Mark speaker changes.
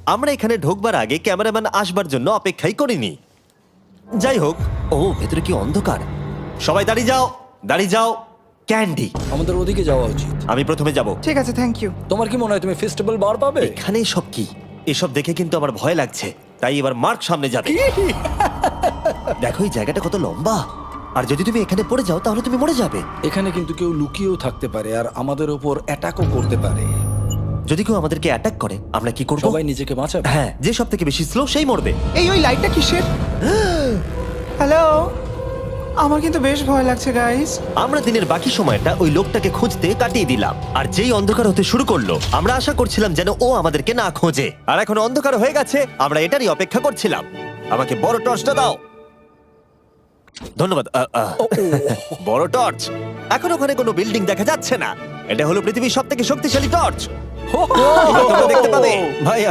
Speaker 1: আমরা এখানে ঢোকবার আগে ক্যামেরাম্যান আসবার জন্য অপেক্ষাই করিনি। যাই হোক, ও ভেতরে কি অন্ধকার। সবাই দাঁড়িয়ে যাও, দাঁড়িয়ে যাও। ক্যান্ডি,
Speaker 2: আমাদের ওদিকে যাওয়া উচিত।
Speaker 1: আমি প্রথমে যাব।
Speaker 3: ঠিক আছে, থ্যাংক ইউ।
Speaker 2: তোমার কি মনে হয় তুমি ফেস্টিভ্যাল বার পাবে?
Speaker 1: এখানে সব কি? এসব দেখে কিন্তু আমার ভয় লাগছে, তাই এবার মার্ক সামনে যাবে। দেখো এই জায়গাটা কত লম্বা, আর যদি তুমি এখানে পড়ে যাও তাহলে তুমি মরে যাবে।
Speaker 2: এখানে কিন্তু কেউ লুকিয়েও থাকতে পারে আর আমাদের উপর অ্যাটাকও করতে পারে।
Speaker 1: যদি কেউ আমাদেরকে অ্যাটাক করে আমরা কি করব?
Speaker 2: সবাই নিজেকে বাঁচাবে।
Speaker 1: হ্যাঁ, যে সব থেকে বেশি স্লো সেই মরবে।
Speaker 3: এই ওই লাইটটা কিসের? হ্যালো, আমার কিন্তু বেশ ভয় লাগছে গাইস।
Speaker 1: আমরা দিনের বাকি সময়টা ওই লোকটাকে খুঁজতে কাটিয়ে দিলাম, আর যেই অন্ধকার হতে শুরু করলো আমরা আশা করছিলাম যেন ও আমাদেরকে না খোঁজে। আর এখন অন্ধকার হয়ে গেছে, আমরা এটারই অপেক্ষা করছিলাম। আমাকে বড় টর্চটা দাও। ধন্যবাদ। বড় টর্চ। এখন ওখানে কোনো বিল্ডিং দেখা যাচ্ছে না। এটা হলো পৃথিবীর সবথেকে শক্তিশালী টর্চ। এবার তোমরা দেখতে পাবে। ভাই